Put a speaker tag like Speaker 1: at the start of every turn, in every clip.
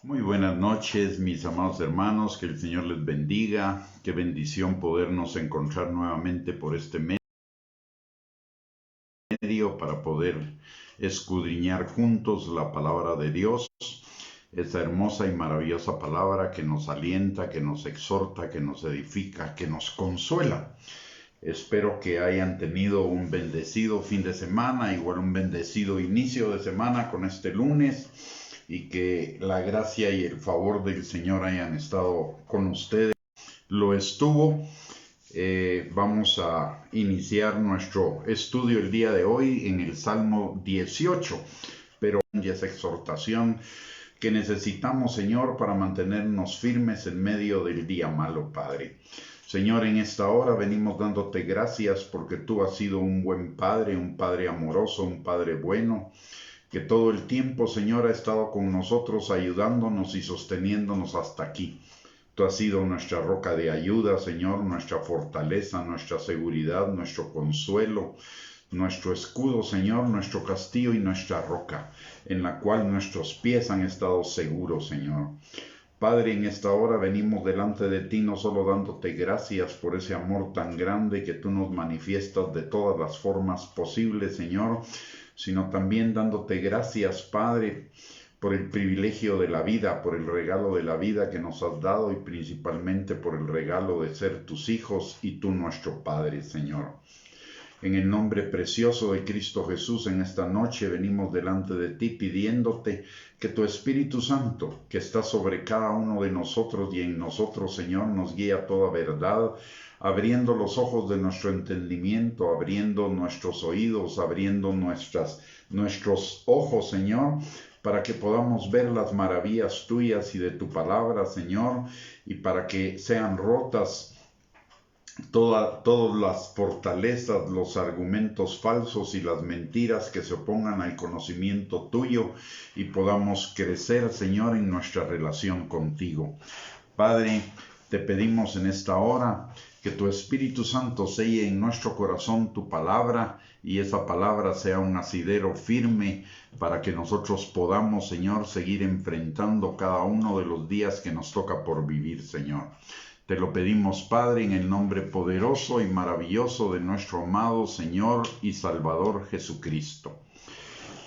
Speaker 1: Muy buenas noches, mis amados hermanos, que el Señor les bendiga, qué bendición podernos encontrar nuevamente por este medio para poder escudriñar juntos la palabra de Dios, esa hermosa y maravillosa palabra que nos alienta, que nos exhorta, que nos edifica, que nos consuela. Espero que hayan tenido un bendecido fin de semana, igual un bendecido inicio de semana con este lunes, y que la gracia y el favor del Señor hayan estado con ustedes. Lo estuvo. Vamos a iniciar nuestro estudio el día de hoy en el Salmo 18, pero ya esa exhortación que necesitamos, Señor, para mantenernos firmes en medio del día malo, Padre. Señor, en esta hora venimos dándote gracias porque tú has sido un buen Padre, un Padre amoroso, un Padre bueno, que todo el tiempo, Señor, ha estado con nosotros, ayudándonos y sosteniéndonos hasta aquí. Tú has sido nuestra roca de ayuda, Señor, nuestra fortaleza, nuestra seguridad, nuestro consuelo, nuestro escudo, Señor, nuestro castillo y nuestra roca, en la cual nuestros pies han estado seguros, Señor. Padre, en esta hora venimos delante de ti no solo dándote gracias por ese amor tan grande que tú nos manifiestas de todas las formas posibles, Señor, sino también dándote gracias, Padre, por el privilegio de la vida, por el regalo de la vida que nos has dado y principalmente por el regalo de ser tus hijos y tú nuestro Padre, Señor. En el nombre precioso de Cristo Jesús, en esta noche venimos delante de ti pidiéndote que tu Espíritu Santo, que está sobre cada uno de nosotros y en nosotros, Señor, nos guíe a toda verdad, abriendo los ojos de nuestro entendimiento, abriendo nuestros oídos, abriendo nuestros ojos, Señor, para que podamos ver las maravillas tuyas y de tu palabra, Señor, y para que sean rotas todas las fortalezas, los argumentos falsos y las mentiras que se opongan al conocimiento tuyo y podamos crecer, Señor, en nuestra relación contigo. Padre, te pedimos en esta hora que tu Espíritu Santo selle en nuestro corazón tu palabra y esa palabra sea un asidero firme para que nosotros podamos, Señor, seguir enfrentando cada uno de los días que nos toca por vivir, Señor. Te lo pedimos, Padre, en el nombre poderoso y maravilloso de nuestro amado Señor y Salvador Jesucristo.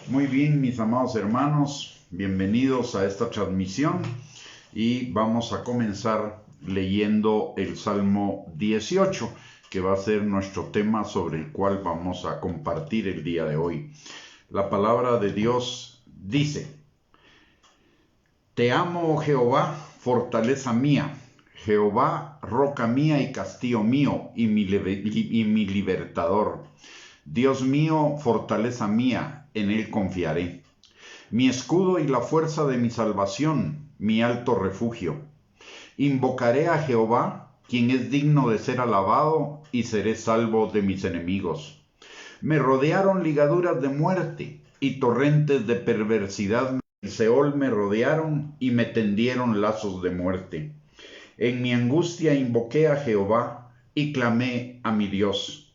Speaker 1: Muy bien, mis amados hermanos, bienvenidos a esta transmisión y vamos a comenzar leyendo el Salmo 18, que va a ser nuestro tema sobre el cual vamos a compartir el día de hoy. La palabra de Dios dice: Te amo, oh Jehová, fortaleza mía, Jehová, roca mía y castillo mío, y mi libertador. Dios mío, fortaleza mía, en él confiaré. Mi escudo y la fuerza de mi salvación, mi alto refugio. Invocaré a Jehová, quien es digno de ser alabado, y seré salvo de mis enemigos. Me rodearon ligaduras de muerte, y torrentes de perversidad el Seol me rodearon, y me tendieron lazos de muerte. En mi angustia invoqué a Jehová y clamé a mi Dios.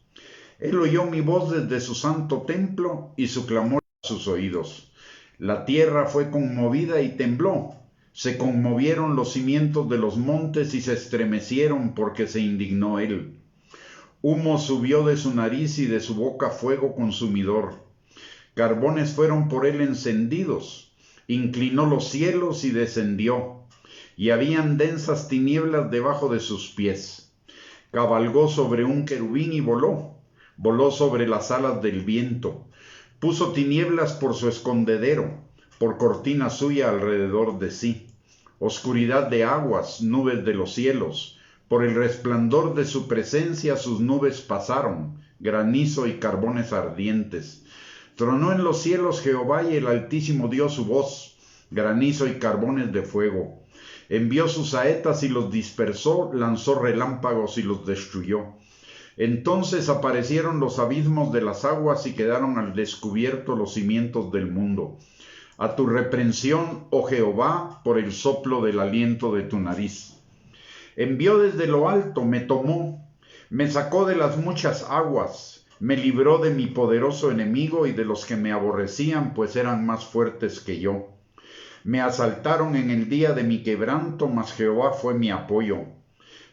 Speaker 1: Él oyó mi voz desde su santo templo y su clamor a sus oídos. La tierra fue conmovida y tembló. Se conmovieron los cimientos de los montes y se estremecieron porque se indignó él. Humo subió de su nariz y de su boca fuego consumidor. Carbones fueron por él encendidos. Inclinó los cielos y descendió. Y habían densas tinieblas debajo de sus pies. Cabalgó sobre un querubín y voló sobre las alas del viento. Puso tinieblas por su escondedero, por cortina suya alrededor de sí. Oscuridad de aguas, nubes de los cielos. Por el resplandor de su presencia sus nubes pasaron, granizo y carbones ardientes. Tronó en los cielos Jehová y el Altísimo dio su voz, granizo y carbones de fuego. Envió sus saetas y los dispersó, lanzó relámpagos y los destruyó. Entonces aparecieron los abismos de las aguas y quedaron al descubierto los cimientos del mundo. A tu reprensión, oh Jehová, por el soplo del aliento de tu nariz. Envió desde lo alto, me tomó, me sacó de las muchas aguas, me libró de mi poderoso enemigo y de los que me aborrecían, pues eran más fuertes que yo. Me asaltaron en el día de mi quebranto, mas Jehová fue mi apoyo.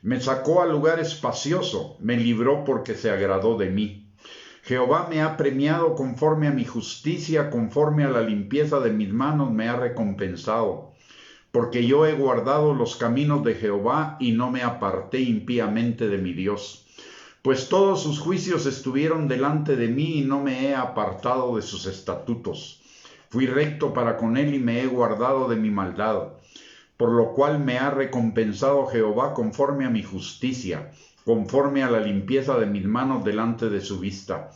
Speaker 1: Me sacó a lugar espacioso, me libró porque se agradó de mí. Jehová me ha premiado conforme a mi justicia, conforme a la limpieza de mis manos me ha recompensado. Porque yo he guardado los caminos de Jehová y no me aparté impíamente de mi Dios. Pues todos sus juicios estuvieron delante de mí y no me he apartado de sus estatutos. Fui recto para con él y me he guardado de mi maldad. Por lo cual me ha recompensado Jehová conforme a mi justicia, conforme a la limpieza de mis manos delante de su vista.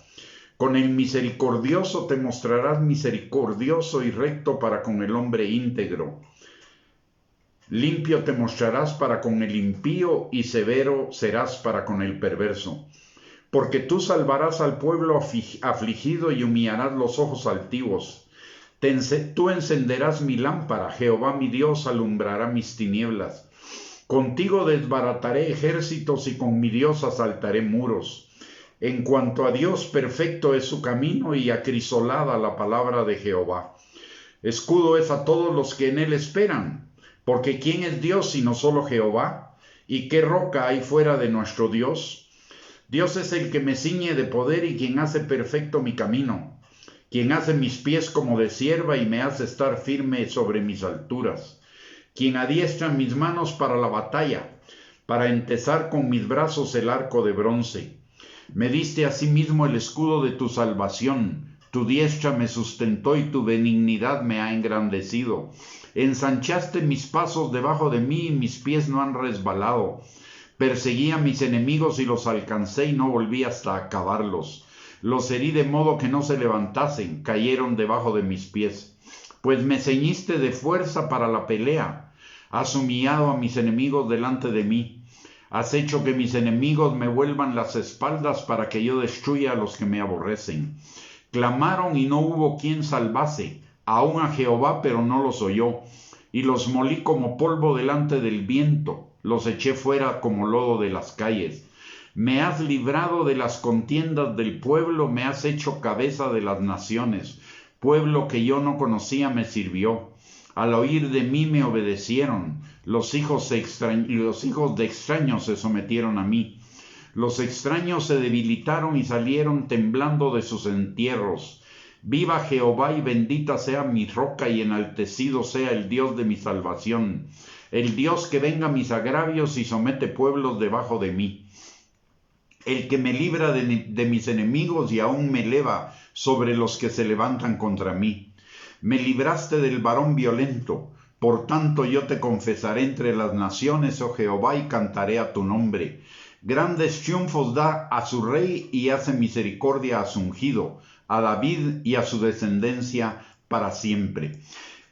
Speaker 1: Con el misericordioso te mostrarás misericordioso y recto para con el hombre íntegro. Limpio te mostrarás para con el impío y severo serás para con el perverso. Porque tú salvarás al pueblo afligido y humillarás los ojos altivos. Tú encenderás mi lámpara, Jehová mi Dios alumbrará mis tinieblas. Contigo desbarataré ejércitos y con mi Dios asaltaré muros. En cuanto a Dios, perfecto es su camino y acrisolada la palabra de Jehová. Escudo es a todos los que en él esperan. Porque ¿quién es Dios sino solo Jehová? ¿Y qué roca hay fuera de nuestro Dios? Dios es el que me ciñe de poder y quien hace perfecto mi camino, quien hace mis pies como de cierva y me hace estar firme sobre mis alturas, quien adiestra mis manos para la batalla, para entesar con mis brazos el arco de bronce. Me diste asimismo el escudo de tu salvación, tu diestra me sustentó y tu benignidad me ha engrandecido. Ensanchaste mis pasos debajo de mí y mis pies no han resbalado. Perseguí a mis enemigos y los alcancé y no volví hasta acabarlos. Los herí de modo que no se levantasen, cayeron debajo de mis pies. Pues me ceñiste de fuerza para la pelea. Has humillado a mis enemigos delante de mí. Has hecho que mis enemigos me vuelvan las espaldas para que yo destruya a los que me aborrecen. Clamaron y no hubo quien salvase. Aún a Jehová, pero no los oyó, y los molí como polvo delante del viento, los eché fuera como lodo de las calles. Me has librado de las contiendas del pueblo, me has hecho cabeza de las naciones. Pueblo que yo no conocía me sirvió. Al oír de mí me obedecieron. Los hijos de extraños se sometieron a mí. Los extraños se debilitaron y salieron temblando de sus entierros. Viva Jehová y bendita sea mi roca y enaltecido sea el Dios de mi salvación, el Dios que venga mis agravios y somete pueblos debajo de mí, el que me libra de mis enemigos y aún me eleva sobre los que se levantan contra mí. Me libraste del varón violento, por tanto yo te confesaré entre las naciones, oh Jehová, y cantaré a tu nombre. Grandes triunfos da a su rey y hace misericordia a su ungido, a David y a su descendencia para siempre.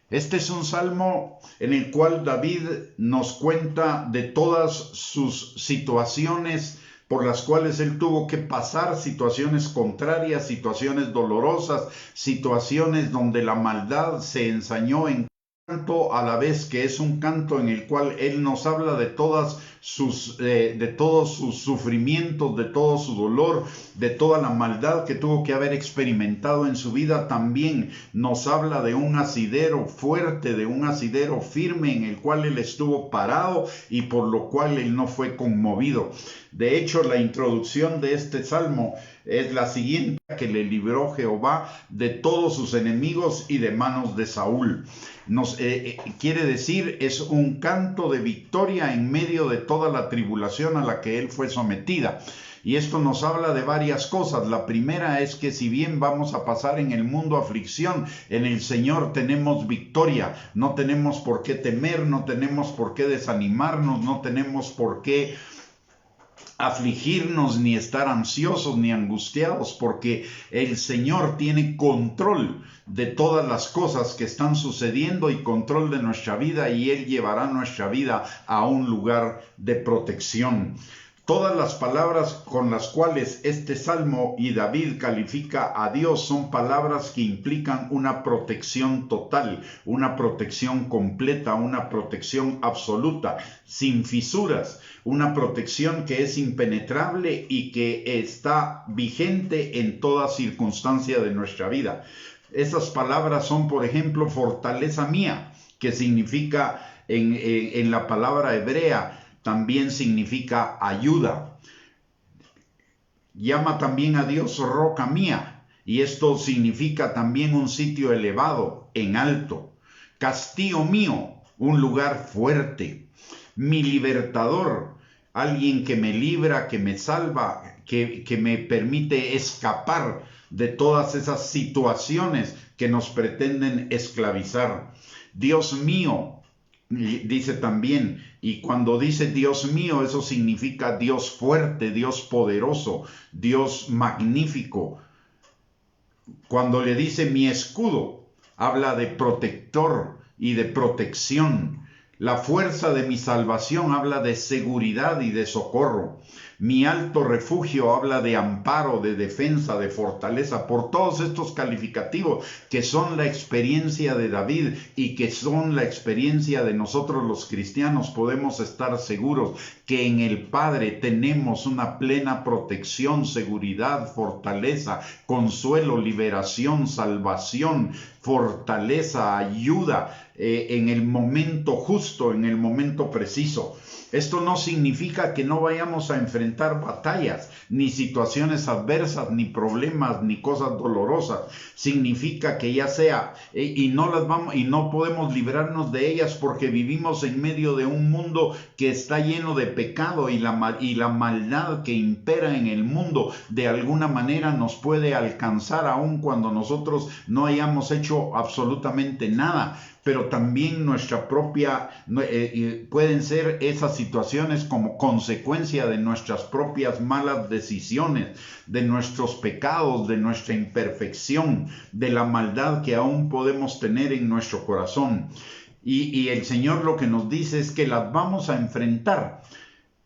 Speaker 1: Este es un salmo en el cual David nos cuenta de todas sus situaciones por las cuales él tuvo que pasar, situaciones contrarias, situaciones dolorosas, situaciones donde la maldad se ensañó en canto, a la vez que es un canto en el cual él nos habla de todos sus sufrimientos, de todo su dolor, de toda la maldad que tuvo que haber experimentado en su vida. También nos habla de un asidero fuerte, de un asidero firme en el cual él estuvo parado y por lo cual él no fue conmovido. De hecho, la introducción de este salmo es la siguiente: que le libró Jehová de todos sus enemigos y de manos de Saúl. Quiere decir, es un canto de victoria en medio de toda la tribulación a la que él fue sometida. Y esto nos habla de varias cosas. La primera es que si bien vamos a pasar en el mundo aflicción, en el Señor tenemos victoria. No tenemos por qué temer, no tenemos por qué desanimarnos, no tenemos por qué afligirnos, ni estar ansiosos, ni angustiados, porque el Señor tiene control de todas las cosas que están sucediendo y control de nuestra vida, y Él llevará nuestra vida a un lugar de protección. Todas las palabras con las cuales este salmo y David califica a Dios son palabras que implican una protección total, una protección completa, una protección absoluta, sin fisuras, una protección que es impenetrable y que está vigente en toda circunstancia de nuestra vida. Esas palabras son, por ejemplo, fortaleza mía, que significa en la palabra hebrea, también significa ayuda. Llama también a Dios roca mía, y esto significa también un sitio elevado, en alto. Castillo mío, un lugar fuerte. Mi libertador, alguien que me libra, que me salva, que me permite escapar de todas esas situaciones que nos pretenden esclavizar. Dios mío, dice también, y cuando dice Dios mío, eso significa Dios fuerte, Dios poderoso, Dios magnífico. Cuando le dice mi escudo, habla de protector y de protección. La fuerza de mi salvación habla de seguridad y de socorro. Mi alto refugio habla de amparo, de defensa, de fortaleza, por todos estos calificativos que son la experiencia de David y que son la experiencia de nosotros los cristianos. Podemos estar seguros que en el Padre tenemos una plena protección, seguridad, fortaleza, consuelo, liberación, salvación, fortaleza, ayuda en el momento justo, en el momento preciso. Esto no significa que no vayamos a enfrentar batallas, ni situaciones adversas, ni problemas, ni cosas dolorosas. Significa que ya sea, y no podemos librarnos de ellas porque vivimos en medio de un mundo que está lleno de pecado y la maldad que impera en el mundo de alguna manera nos puede alcanzar aun cuando nosotros no hayamos hecho absolutamente nada. Pero también pueden ser esas situaciones como consecuencia de nuestras propias malas decisiones, de nuestros pecados, de nuestra imperfección, de la maldad que aún podemos tener en nuestro corazón. Y el Señor lo que nos dice es que las vamos a enfrentar,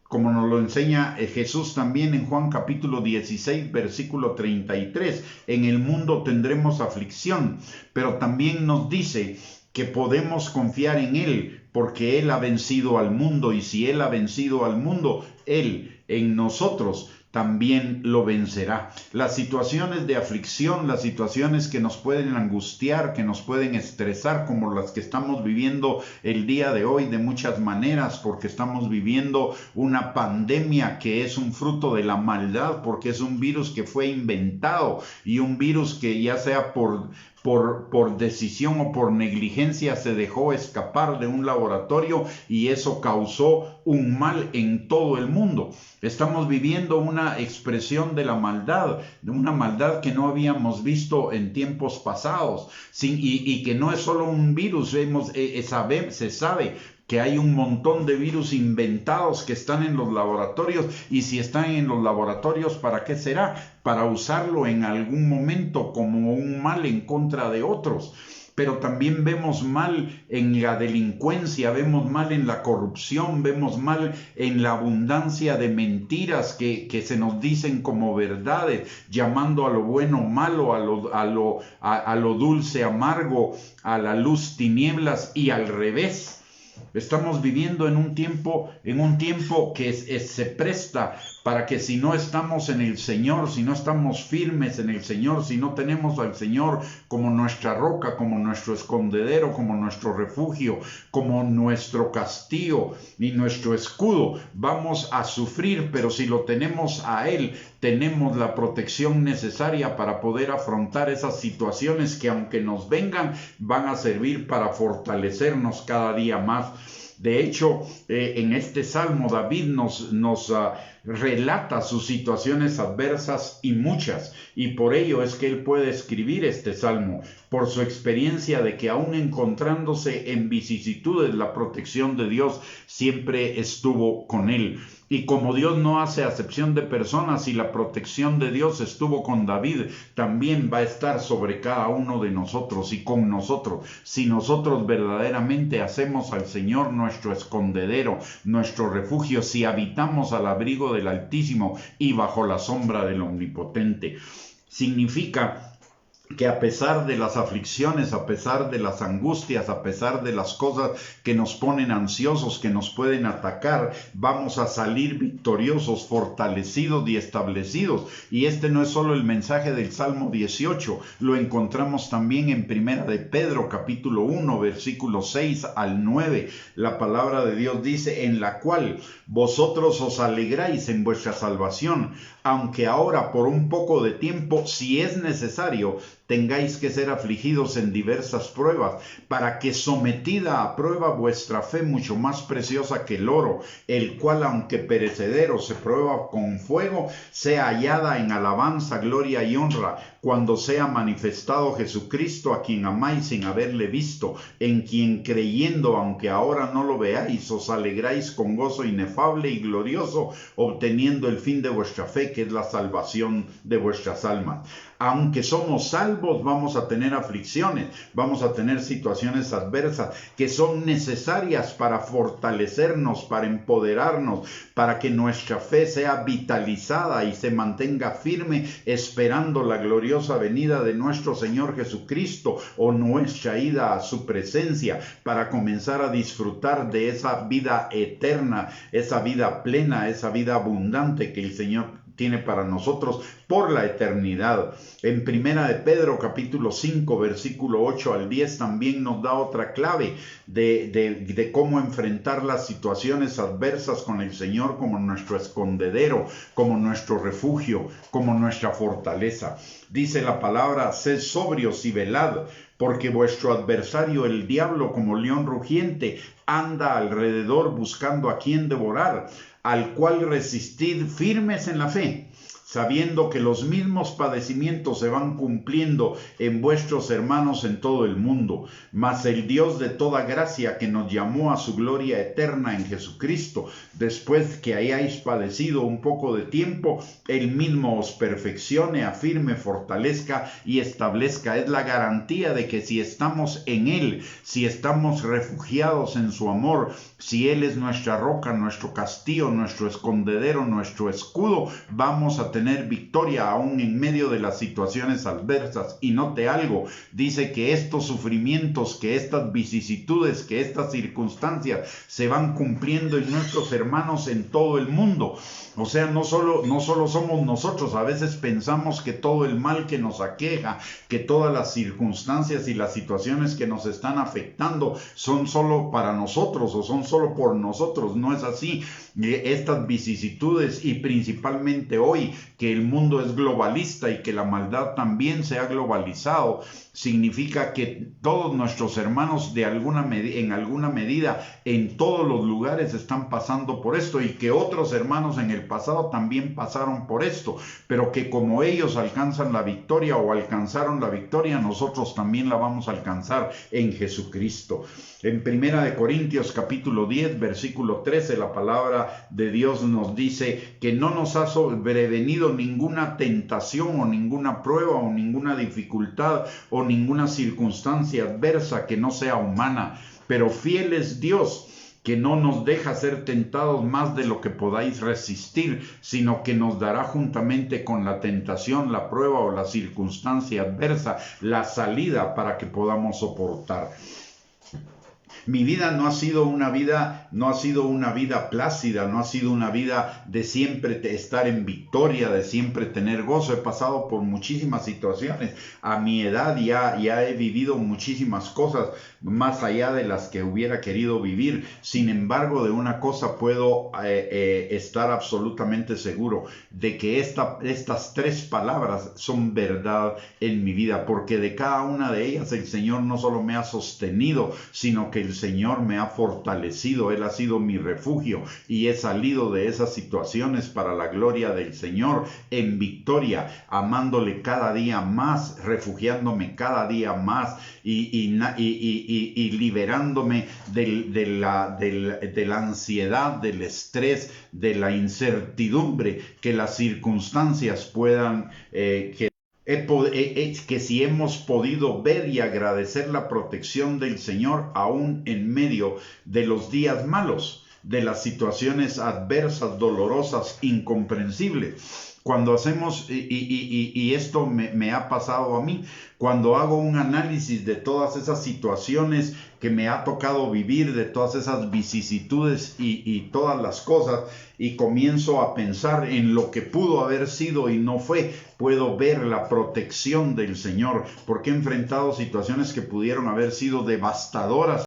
Speaker 1: como nos lo enseña Jesús también en Juan capítulo 16, versículo 33. En el mundo tendremos aflicción, pero también nos dice que podemos confiar en Él porque Él ha vencido al mundo, y si Él ha vencido al mundo, Él en nosotros también lo vencerá. Las situaciones de aflicción, las situaciones que nos pueden angustiar, que nos pueden estresar, como las que estamos viviendo el día de hoy de muchas maneras, porque estamos viviendo una pandemia que es un fruto de la maldad, porque es un virus que fue inventado y un virus que ya sea por decisión o por negligencia se dejó escapar de un laboratorio y eso causó un mal en todo el mundo. Estamos viviendo una expresión de la maldad, de una maldad que no habíamos visto en tiempos pasados, y que no es solo un virus. Se sabe que hay un montón de virus inventados que están en los laboratorios, y si están en los laboratorios, ¿para qué será? Para usarlo en algún momento como un mal en contra de otros. Pero también vemos mal en la delincuencia, vemos mal en la corrupción, vemos mal en la abundancia de mentiras que se nos dicen como verdades, llamando a lo bueno malo, a lo dulce amargo, a la luz tinieblas, y al revés. Estamos viviendo en un tiempo que se presta para que si no estamos en el Señor, si no estamos firmes en el Señor, si no tenemos al Señor como nuestra roca, como nuestro escondedero, como nuestro refugio, como nuestro castillo y nuestro escudo, vamos a sufrir. Pero si lo tenemos a Él, tenemos la protección necesaria para poder afrontar esas situaciones que, aunque nos vengan, van a servir para fortalecernos cada día más. De hecho, en este salmo David nos relata sus situaciones adversas, y muchas, y por ello es que él puede escribir este salmo, por su experiencia de que aún encontrándose en vicisitudes, la protección de Dios siempre estuvo con él. Y como Dios no hace acepción de personas, y la protección de Dios estuvo con David, también va a estar sobre cada uno de nosotros y con nosotros, si nosotros verdaderamente hacemos al Señor nuestro escondedero, nuestro refugio, si habitamos al abrigo del Altísimo y bajo la sombra del Omnipotente. Significa que a pesar de las aflicciones, a pesar de las angustias, a pesar de las cosas que nos ponen ansiosos, que nos pueden atacar, vamos a salir victoriosos, fortalecidos y establecidos. Y este no es solo el mensaje del Salmo 18, lo encontramos también en Primera de Pedro, capítulo 1, versículos 6 al 9. La palabra de Dios dice: en la cual vosotros os alegráis en vuestra salvación, aunque ahora por un poco de tiempo, si es necesario, tengáis que ser afligidos en diversas pruebas, para que sometida a prueba vuestra fe, mucho más preciosa que el oro, el cual aunque perecedero se prueba con fuego, sea hallada en alabanza, gloria y honra, cuando sea manifestado Jesucristo, a quien amáis sin haberle visto, en quien creyendo, aunque ahora no lo veáis, os alegráis con gozo inefable y glorioso, obteniendo el fin de vuestra fe, que es la salvación de vuestras almas. Aunque somos salvos, vamos a tener aflicciones, vamos a tener situaciones adversas que son necesarias para fortalecernos, para empoderarnos, para que nuestra fe sea vitalizada y se mantenga firme, esperando la gloriosa venida de nuestro Señor Jesucristo o nuestra ida a su presencia, para comenzar a disfrutar de esa vida eterna, esa vida plena, esa vida abundante que el Señor tiene para nosotros por la eternidad. En Primera de Pedro capítulo 5 versículo 8 al 10 también nos da otra clave de cómo enfrentar las situaciones adversas con el Señor como nuestro escondedero, como nuestro refugio, como nuestra fortaleza. Dice la palabra: sed sobrios y velad, porque vuestro adversario el diablo, como león rugiente, anda alrededor buscando a quien devorar, al cual resistid firmes en la fe, sabiendo que los mismos padecimientos se van cumpliendo en vuestros hermanos en todo el mundo. Mas el Dios de toda gracia, que nos llamó a su gloria eterna en Jesucristo, después que hayáis padecido un poco de tiempo, él mismo os perfeccione, afirme, fortalezca y establezca. Es la garantía de que si estamos en él, si estamos refugiados en su amor, si él es nuestra roca, nuestro castillo, nuestro escondedero, nuestro escudo, vamos a tener victoria aún en medio de las situaciones adversas. Y note algo, dice que estos sufrimientos, que estas vicisitudes, que estas circunstancias se van cumpliendo en nuestros hermanos en todo el mundo. O sea, no solo somos nosotros. A veces pensamos que todo el mal que nos aqueja, que todas las circunstancias y las situaciones que nos están afectando son solo para nosotros o son solo por nosotros. No es así. Estas vicisitudes, y principalmente hoy que el mundo es globalista y que la maldad también se ha globalizado, significa que todos nuestros hermanos en alguna medida en todos los lugares están pasando por esto, y que otros hermanos en el pasado también pasaron por esto, pero que como ellos alcanzan la victoria o alcanzaron la victoria, nosotros también la vamos a alcanzar en Jesucristo. En Primera de Corintios capítulo 10 versículo 13, la palabra de Dios nos dice que no nos ha sobrevenido ninguna tentación o ninguna prueba o ninguna dificultad o ninguna circunstancia adversa que no sea humana, pero fiel es Dios, que no nos deja ser tentados más de lo que podáis resistir, sino que nos dará juntamente con la tentación, la prueba o la circunstancia adversa, la salida para que podamos soportar. Mi vida no ha sido una vida plácida, no ha sido una vida de siempre estar en victoria, de siempre tener gozo. He pasado por muchísimas situaciones. A mi edad ya he vivido muchísimas cosas más allá de las que hubiera querido vivir. Sin embargo, de una cosa puedo estar absolutamente seguro, de que estas tres palabras son verdad en mi vida, porque de cada una de ellas el Señor no solo me ha sostenido, sino que el Señor me ha fortalecido. Él ha sido mi refugio y he salido de esas situaciones para la gloria del Señor en victoria, amándole cada día más, refugiándome cada día más y liberándome de la ansiedad, del estrés, de la incertidumbre que las circunstancias puedan que si hemos podido ver y agradecer la protección del Señor aún en medio de los días malos, de las situaciones adversas, dolorosas, incomprensibles. cuando hacemos, y esto me ha pasado a mí, cuando hago un análisis de todas esas situaciones que me ha tocado vivir, de todas esas vicisitudes y todas las cosas, y comienzo a pensar en lo que pudo haber sido y no fue, puedo ver la protección del Señor, porque he enfrentado situaciones que pudieron haber sido devastadoras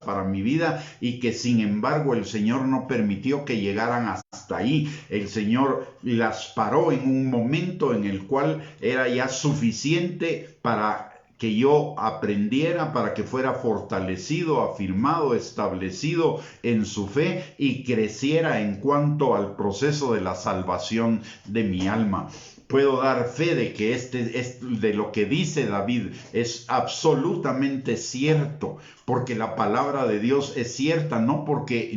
Speaker 1: para mi vida y que sin embargo el Señor no permitió que llegaran hasta ahí. El Señor las paró en un momento en el cual era ya suficiente para que yo aprendiera, para que fuera fortalecido, afirmado, establecido en su fe y creciera en cuanto al proceso de la salvación de mi alma. Puedo dar fe de que de lo que dice David es absolutamente cierto, porque la palabra de Dios es cierta, no porque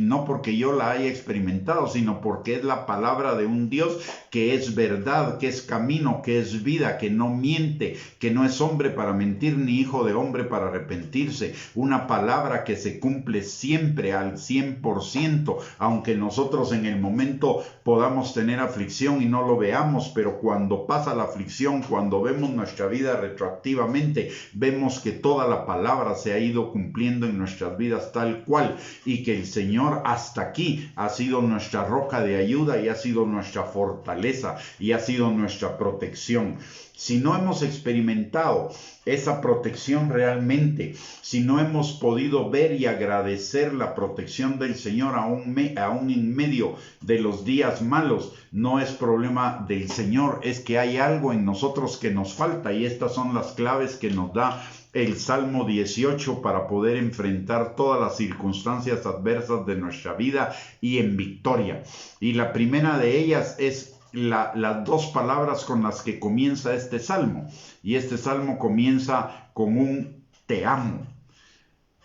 Speaker 1: yo la haya experimentado, sino porque es la palabra de un Dios que es verdad, que es camino, que es vida, que no miente, que no es hombre para mentir, ni hijo de hombre para arrepentirse. Una palabra que se cumple siempre al 100%, aunque nosotros en el momento podamos tener aflicción y no lo veamos, pero cuando pasa la aflicción, cuando vemos nuestra vida retroactivamente, vemos que toda la palabra se ha ido cumpliendo en nuestras vidas tal cual, y que el Señor hasta aquí ha sido nuestra roca de ayuda y ha sido nuestra fortaleza y ha sido nuestra protección. Si no hemos experimentado esa protección realmente, si no hemos podido ver y agradecer la protección del Señor aún en medio de los días malos, no es problema del Señor, es que hay algo en nosotros que nos falta, y estas son las claves que nos da el Salmo 18 para poder enfrentar todas las circunstancias adversas de nuestra vida y en victoria. Y la primera de ellas es las dos palabras con las que comienza este salmo. Y este salmo comienza con un te amo.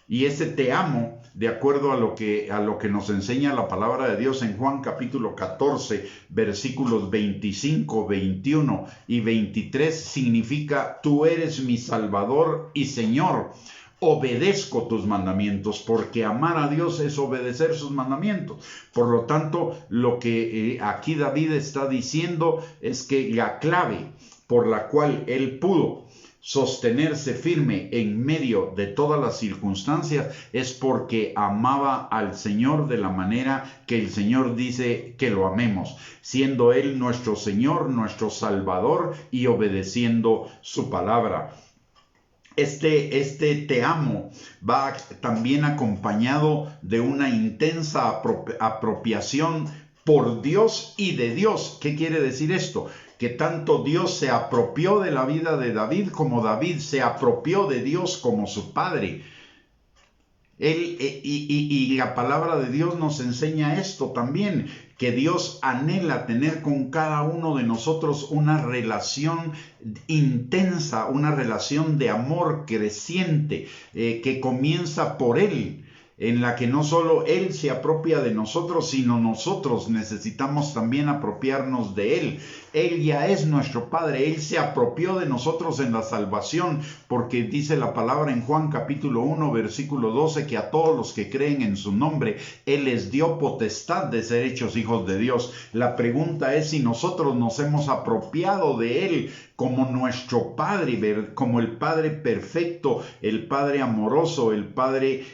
Speaker 1: Y ese te amo, de acuerdo a lo que nos enseña la palabra de Dios en Juan capítulo 14, versículos 25, 21 y 23, significa: tú eres mi Salvador y Señor. Obedezco tus mandamientos, porque amar a Dios es obedecer sus mandamientos. Por lo tanto, lo que aquí David está diciendo es que la clave por la cual él pudo sostenerse firme en medio de todas las circunstancias es porque amaba al Señor de la manera que el Señor dice que lo amemos, siendo Él nuestro Señor, nuestro Salvador, y obedeciendo su palabra. Este te amo va también acompañado de una intensa apropiación por Dios y de Dios. ¿Qué quiere decir esto? Que tanto Dios se apropió de la vida de David como David se apropió de Dios como su padre. Y la palabra de Dios nos enseña esto también, que Dios anhela tener con cada uno de nosotros una relación intensa, una relación de amor creciente, que comienza por Él, en la que no solo Él se apropia de nosotros, sino nosotros necesitamos también apropiarnos de Él. Él ya es nuestro Padre, Él se apropió de nosotros en la salvación, porque dice la palabra en Juan capítulo 1, versículo 12, que a todos los que creen en su nombre, Él les dio potestad de ser hechos hijos de Dios. La pregunta es si nosotros nos hemos apropiado de Él como nuestro Padre, como el Padre perfecto, el Padre amoroso, el Padre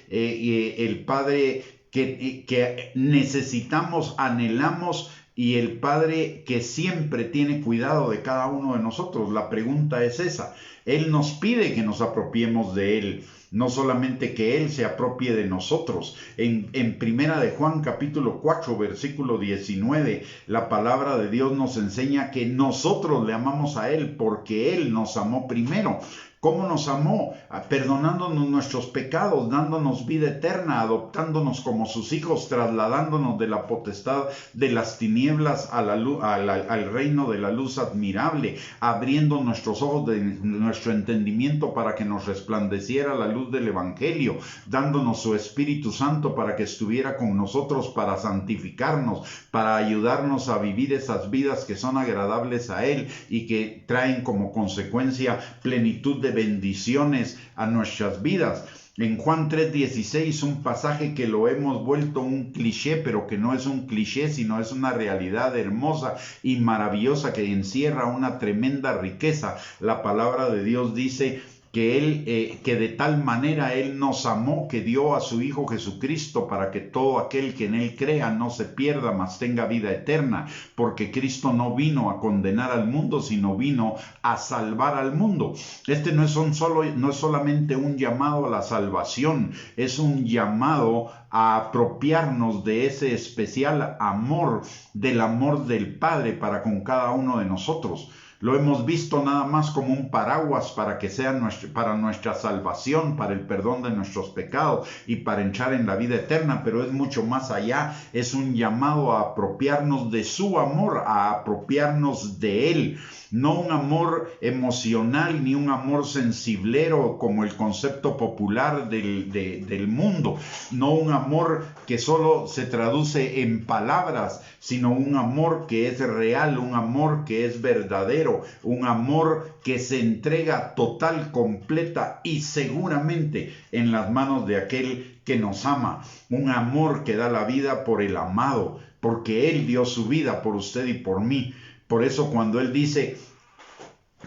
Speaker 1: que necesitamos, anhelamos, y el Padre que siempre tiene cuidado de cada uno de nosotros. La pregunta es esa. Él nos pide que nos apropiemos de Él, no solamente que Él se apropie de nosotros. En Primera de Juan capítulo 4, versículo 19, la palabra de Dios nos enseña que nosotros le amamos a Él porque Él nos amó primero. ¿Cómo nos amó? Perdonándonos nuestros pecados, dándonos vida eterna, adoptándonos como sus hijos, trasladándonos de la potestad de las tinieblas a la luz, al reino de la luz admirable, abriendo nuestros ojos de nuestro entendimiento para que nos resplandeciera la luz del Evangelio, dándonos su Espíritu Santo para que estuviera con nosotros, para santificarnos, para ayudarnos a vivir esas vidas que son agradables a Él y que traen como consecuencia plenitud de bendiciones a nuestras vidas. En Juan 3:16, un pasaje que lo hemos vuelto un cliché, pero que no es un cliché, sino es una realidad hermosa y maravillosa que encierra una tremenda riqueza. La palabra de Dios dice que de tal manera Él nos amó, que dio a su Hijo Jesucristo para que todo aquel que en Él crea no se pierda, mas tenga vida eterna, porque Cristo no vino a condenar al mundo, sino vino a salvar al mundo. Este no es solamente un llamado a la salvación, es un llamado a apropiarnos de ese especial amor, del amor del Padre para con cada uno de nosotros. Lo hemos visto nada más como un paraguas para que sea para nuestra salvación, para el perdón de nuestros pecados y para entrar en la vida eterna, pero es mucho más allá. Es un llamado a apropiarnos de su amor, a apropiarnos de Él. No un amor emocional ni un amor sensiblero como el concepto popular del mundo. No un amor que solo se traduce en palabras, sino un amor que es real, un amor que es verdadero, un amor que se entrega total, completa y seguramente en las manos de aquel que nos ama. Un amor que da la vida por el amado, porque Él dio su vida por usted y por mí. Por eso cuando Él dice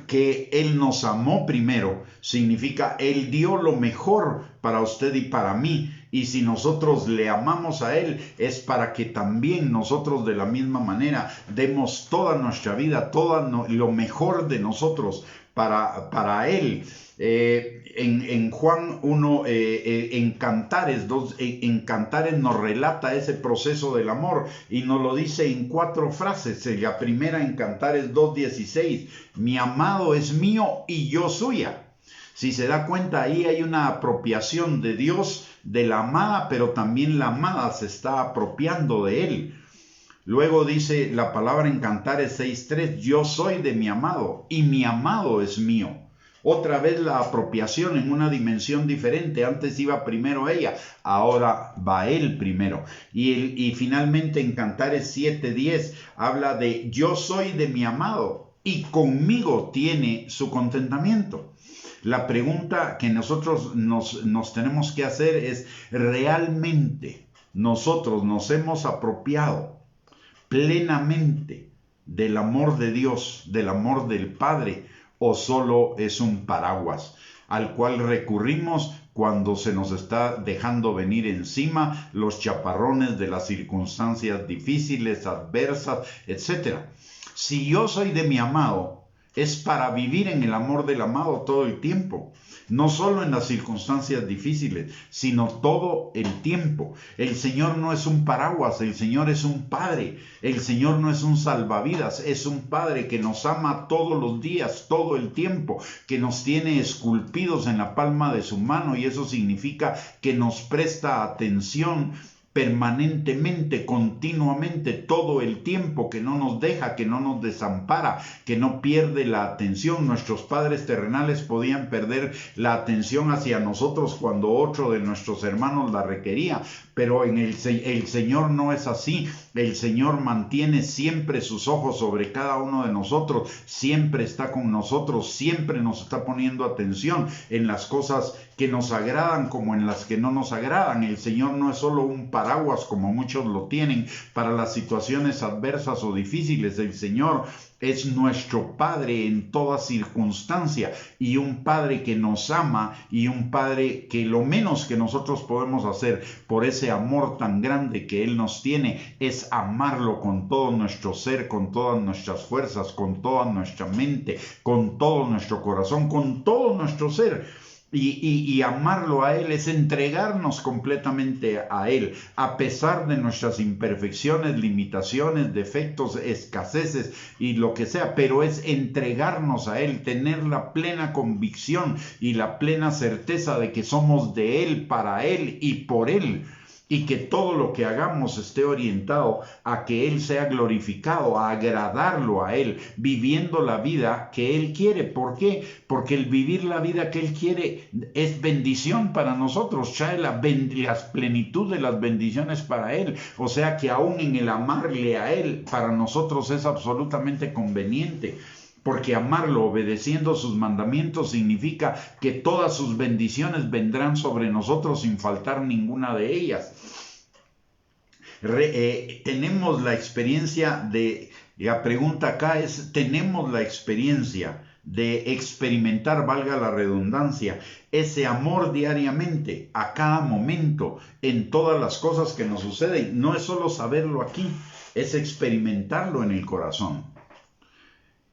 Speaker 1: que Él nos amó primero, significa Él dio lo mejor para usted y para mí. Y si nosotros le amamos a Él, es para que también nosotros de la misma manera demos toda nuestra vida, todo lo mejor de nosotros para Él. En Juan 1, en Cantares nos relata ese proceso del amor y nos lo dice en 4 frases. La primera en Cantares 2:16, mi amado es mío y yo suya. Si se da cuenta, ahí hay una apropiación de Dios, de la amada, pero también la amada se está apropiando de Él. Luego dice la palabra en Cantares 6:3, yo soy de mi amado y mi amado es mío. Otra vez la apropiación en una dimensión diferente. Antes iba primero ella, ahora va él primero. Y finalmente en Cantares 7:10 habla de yo soy de mi amado y conmigo tiene su contentamiento. La pregunta que nosotros nos tenemos que hacer es, ¿realmente nosotros nos hemos apropiado plenamente del amor de Dios, del amor del Padre, o solo es un paraguas al cual recurrimos cuando se nos está dejando venir encima los chaparrones de las circunstancias difíciles, adversas, etc.? Si yo soy de mi amado, es para vivir en el amor del amado todo el tiempo. No solo en las circunstancias difíciles, sino todo el tiempo. El Señor no es un paraguas, el Señor es un Padre. El Señor no es un salvavidas, es un Padre que nos ama todos los días, todo el tiempo, que nos tiene esculpidos en la palma de su mano, y eso significa que nos presta atención permanentemente, continuamente, todo el tiempo, que no nos deja, que no nos desampara, que no pierde la atención. Nuestros padres terrenales podían perder la atención hacia nosotros cuando otro de nuestros hermanos la requería, pero en el Señor no es así. El Señor mantiene siempre sus ojos sobre cada uno de nosotros, siempre está con nosotros, siempre nos está poniendo atención en las cosas que nos agradan como en las que no nos agradan. El Señor no es solo un paraguas como muchos lo tienen para las situaciones adversas o difíciles. El Señor es nuestro Padre en toda circunstancia, y un Padre que nos ama, y un Padre que lo menos que nosotros podemos hacer por ese amor tan grande que Él nos tiene es amarlo con todo nuestro ser, con todas nuestras fuerzas, con toda nuestra mente, con todo nuestro corazón, con todo nuestro ser. Y amarlo a Él es entregarnos completamente a Él, a pesar de nuestras imperfecciones, limitaciones, defectos, escaseces y lo que sea, pero es entregarnos a Él, tener la plena convicción y la plena certeza de que somos de Él, para Él y por Él. Y que todo lo que hagamos esté orientado a que Él sea glorificado, a agradarlo a Él, viviendo la vida que Él quiere. ¿Por qué? Porque el vivir la vida que Él quiere es bendición para nosotros, trae la plenitud de las bendiciones para Él. O sea que aún en el amarle a Él, para nosotros es absolutamente conveniente. Porque amarlo, obedeciendo sus mandamientos, significa que todas sus bendiciones vendrán sobre nosotros sin faltar ninguna de ellas. Tenemos la experiencia la pregunta acá es, ¿tenemos la experiencia de experimentar, valga la redundancia, ese amor diariamente, a cada momento, en todas las cosas que nos suceden? No es solo saberlo aquí, es experimentarlo en el corazón.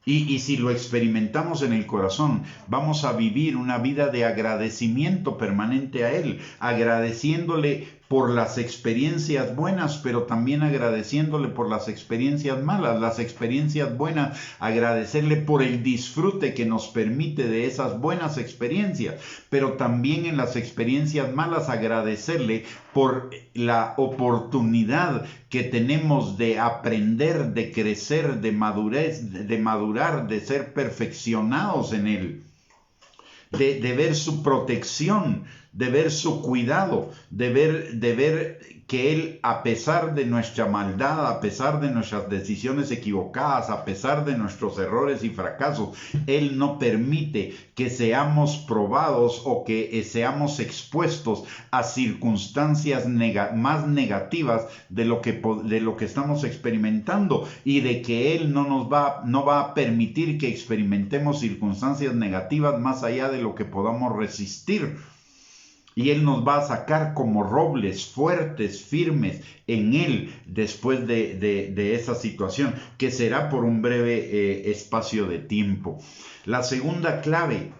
Speaker 1: Y si lo experimentamos en el corazón, vamos a vivir una vida de agradecimiento permanente a Él, agradeciéndole por las experiencias buenas, pero también agradeciéndole por las experiencias malas. Las experiencias buenas, agradecerle por el disfrute que nos permite de esas buenas experiencias, pero también en las experiencias malas agradecerle por la oportunidad que tenemos de aprender, de crecer, de madurar, de ser perfeccionados en Él. De ver su protección, de ver su cuidado, de ver que Él, a pesar de nuestra maldad, a pesar de nuestras decisiones equivocadas, a pesar de nuestros errores y fracasos, Él no permite que seamos probados o que seamos expuestos a circunstancias más negativas de lo que estamos experimentando, y de que Él no va a permitir que experimentemos circunstancias negativas más allá de lo que podamos resistir. Y Él nos va a sacar como robles fuertes, firmes en Él después de esa situación, que será por un breve espacio de tiempo. La segunda clave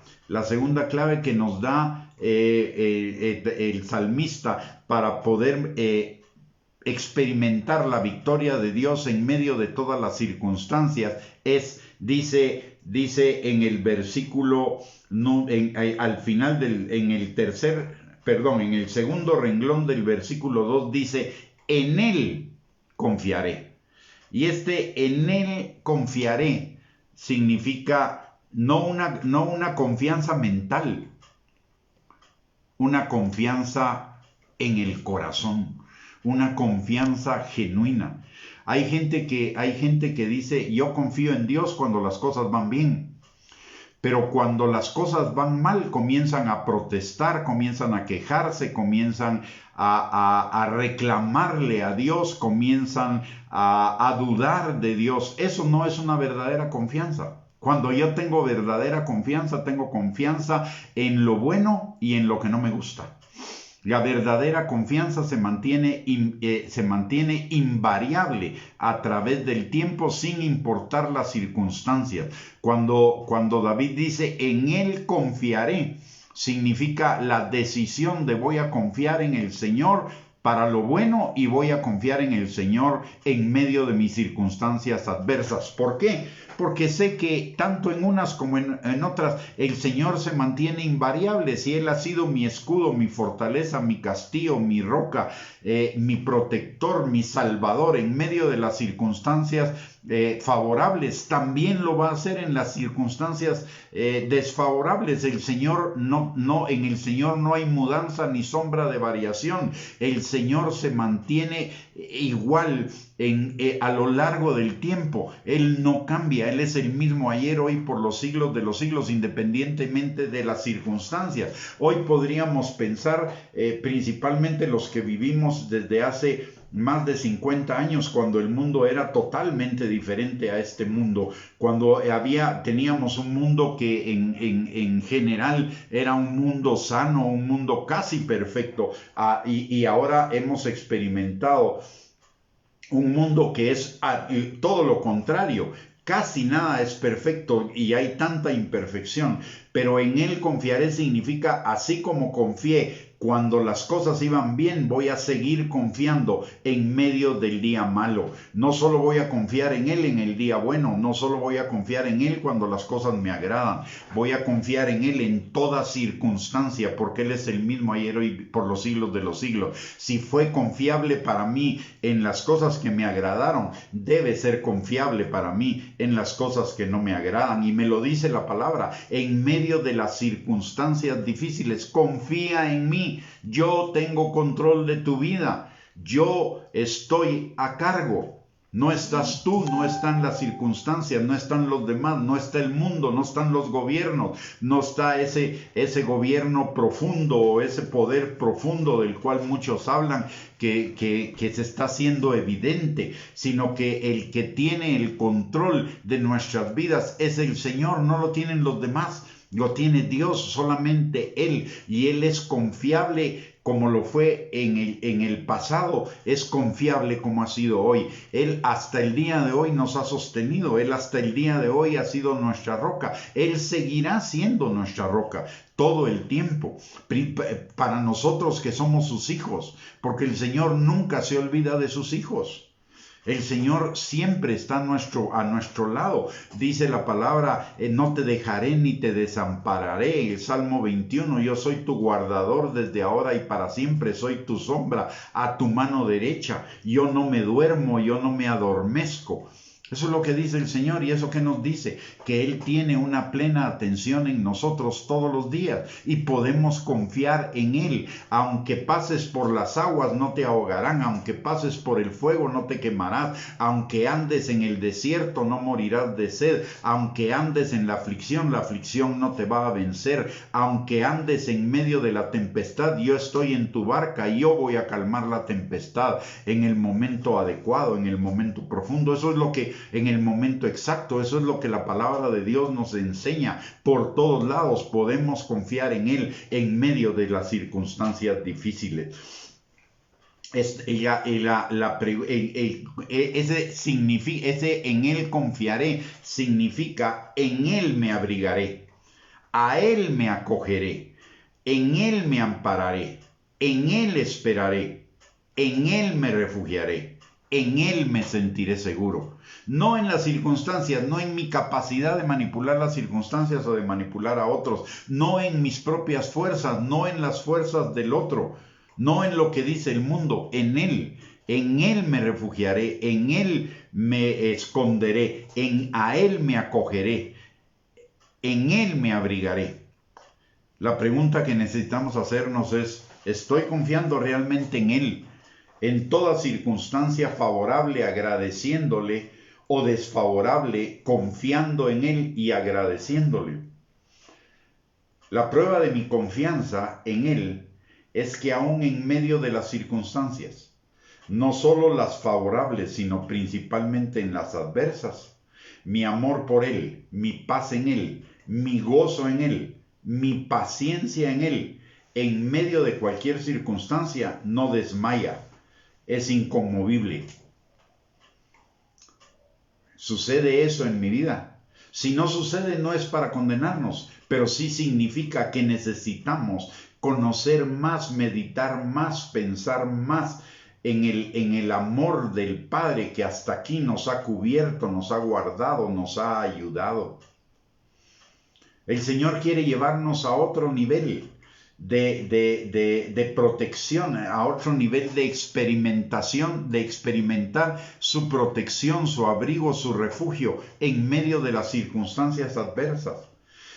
Speaker 1: que nos da el salmista para poder experimentar la victoria de Dios en medio de todas las circunstancias dice en el versículo, al final en el segundo renglón del versículo 2 dice, en Él confiaré. Y en Él confiaré significa no una confianza mental, una confianza en el corazón, una confianza genuina. Hay gente que dice, yo confío en Dios cuando las cosas van bien. Pero cuando las cosas van mal, comienzan a protestar, comienzan a quejarse, comienzan a reclamarle a Dios, comienzan a dudar de Dios. Eso no es una verdadera confianza. Cuando yo tengo verdadera confianza, tengo confianza en lo bueno y en lo que no me gusta. La verdadera confianza se mantiene invariable a través del tiempo, sin importar las circunstancias. Cuando David dice, en Él confiaré, significa la decisión de voy a confiar en el Señor para lo bueno y voy a confiar en el Señor en medio de mis circunstancias adversas. ¿Por qué? Porque sé que tanto en unas como en otras el Señor se mantiene invariable. Si Él ha sido mi escudo, mi fortaleza, mi castillo, mi roca, mi protector, mi salvador en medio de las circunstancias favorables, también lo va a hacer en las circunstancias desfavorables. En el Señor no hay mudanza ni sombra de variación. El Señor se mantiene igual a lo largo del tiempo. Él no cambia. Él es el mismo ayer, hoy, por los siglos de los siglos, independientemente de las circunstancias. Hoy podríamos pensar, principalmente los que vivimos desde hace más de 50 años, cuando el mundo era totalmente diferente a este mundo, cuando teníamos un mundo que en general era un mundo sano, un mundo casi perfecto, y ahora hemos experimentado un mundo que es todo lo contrario. Casi nada es perfecto y hay tanta imperfección, pero en Él confiaré significa, así como confié cuando las cosas iban bien, voy a seguir confiando en medio del día malo. No solo voy a confiar en Él en el día bueno, no solo voy a confiar en Él cuando las cosas me agradan, voy a confiar en Él en toda circunstancia, porque Él es el mismo ayer, hoy, por los siglos de los siglos. Si fue confiable para mí en las cosas que me agradaron, debe ser confiable para mí en las cosas que no me agradan. Y me lo dice la palabra, en medio de las circunstancias difíciles, confía en mí. Yo tengo control de tu vida. Yo estoy a cargo. No estás tú, no están las circunstancias, no están los demás, no está el mundo, no están los gobiernos, no está ese gobierno profundo o ese poder profundo del cual muchos hablan que se está haciendo evidente, sino que el que tiene el control de nuestras vidas es el Señor, no lo tienen los demás. Lo tiene Dios, solamente Él, y Él es confiable como lo fue en el pasado, es confiable como ha sido hoy. Él hasta el día de hoy nos ha sostenido, Él hasta el día de hoy ha sido nuestra roca, Él seguirá siendo nuestra roca todo el tiempo, para nosotros que somos sus hijos, porque el Señor nunca se olvida de sus hijos. El Señor siempre está a nuestro lado. Dice la palabra, no te dejaré ni te desampararé. El Salmo 21, yo soy tu guardador desde ahora y para siempre, soy tu sombra a tu mano derecha. Yo no me duermo, yo no me adormezco. Eso es lo que dice el Señor, y eso que nos dice, que Él tiene una plena atención en nosotros todos los días y podemos confiar en Él. Aunque pases por las aguas no te ahogarán, aunque pases por el fuego no te quemarás, aunque andes en el desierto no morirás de sed, aunque andes en la aflicción no te va a vencer, aunque andes en medio de la tempestad, yo estoy en tu barca y yo voy a calmar la tempestad en el momento adecuado, en el momento profundo. Eso es lo que en el momento exacto, eso es lo que la palabra de Dios nos enseña. Por todos lados podemos confiar en Él en medio de las circunstancias difíciles. Ese en Él confiaré significa en Él me abrigaré, a Él me acogeré, en Él me ampararé, en Él esperaré, en Él me refugiaré, en Él me sentiré seguro. No en las circunstancias, no en mi capacidad de manipular las circunstancias o de manipular a otros, no en mis propias fuerzas, no en las fuerzas del otro, no en lo que dice el mundo, en Él me refugiaré, en Él me esconderé, a Él me acogeré, en Él me abrigaré. La pregunta que necesitamos hacernos es, ¿estoy confiando realmente en Él? En toda circunstancia favorable, agradeciéndole, o desfavorable, confiando en Él y agradeciéndole. La prueba de mi confianza en Él es que aún en medio de las circunstancias, no solo las favorables, sino principalmente en las adversas, mi amor por Él, mi paz en Él, mi gozo en Él, mi paciencia en Él, en medio de cualquier circunstancia, no desmaya, es inconmovible. Sucede eso en mi vida. Si no sucede, no es para condenarnos, pero sí significa que necesitamos conocer más, meditar más, pensar más en el amor del Padre que hasta aquí nos ha cubierto, nos ha guardado, nos ha ayudado. El Señor quiere llevarnos a otro nivel de protección, a otro nivel de experimentación, de experimentar su protección, su abrigo, su refugio en medio de las circunstancias adversas.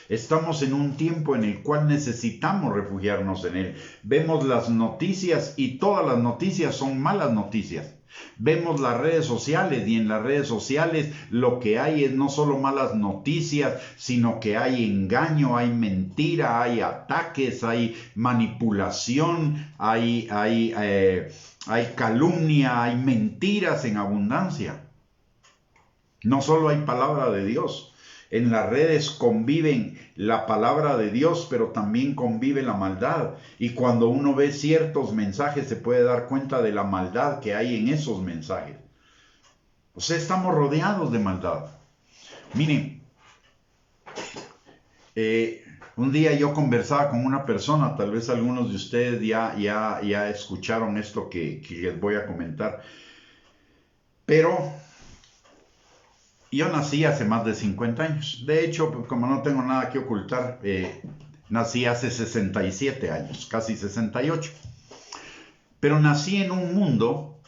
Speaker 1: Estamos en un tiempo en el cual necesitamos refugiarnos en Él. Vemos las noticias y todas las noticias son malas noticias. Vemos las redes sociales y en las redes sociales lo que hay es no solo malas noticias, sino que hay engaño, hay mentira, hay ataques, hay manipulación, hay calumnia, hay mentiras en abundancia. No solo hay palabra de Dios. En las redes conviven la palabra de Dios, pero también convive la maldad. Y cuando uno ve ciertos mensajes se puede dar cuenta de la maldad que hay en esos mensajes. O sea, estamos rodeados de maldad. Miren, un día yo conversaba con una persona, tal vez algunos de ustedes ya escucharon esto que les voy a comentar. Pero yo nací hace más de 50 años. De hecho, como no tengo nada que ocultar, nací hace 67 años, casi 68. Pero nací en un mundo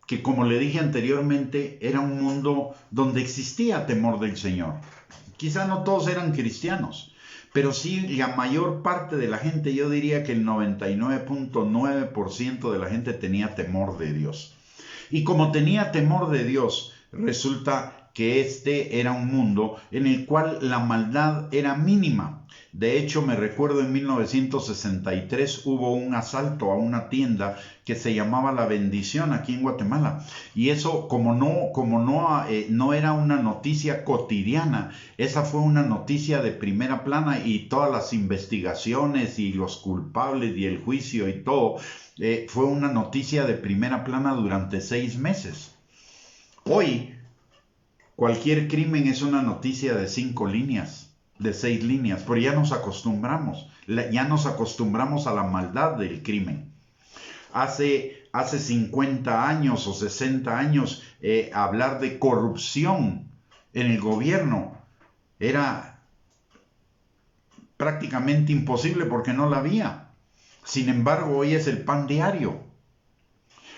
Speaker 1: que, como le dije anteriormente, era un mundo donde existía temor del Señor. Quizá no todos eran cristianos, pero sí la mayor parte de la gente, yo diría que el 99.9% de la gente tenía temor de Dios. Y como tenía temor de Dios, resulta que este era un mundo en el cual la maldad era mínima. De hecho, me recuerdo en 1963 hubo un asalto a una tienda que se llamaba La Bendición aquí en Guatemala. Y eso, no era una noticia cotidiana, esa fue una noticia de primera plana, y todas las investigaciones y los culpables y el juicio y todo, fue una noticia de primera plana durante 6 meses. Hoy, cualquier crimen es una noticia de 5 líneas, de 6 líneas, pero ya nos acostumbramos a la maldad del crimen. Hace 50 años o 60 años, hablar de corrupción en el gobierno era prácticamente imposible porque no la había. Sin embargo, hoy es el pan diario.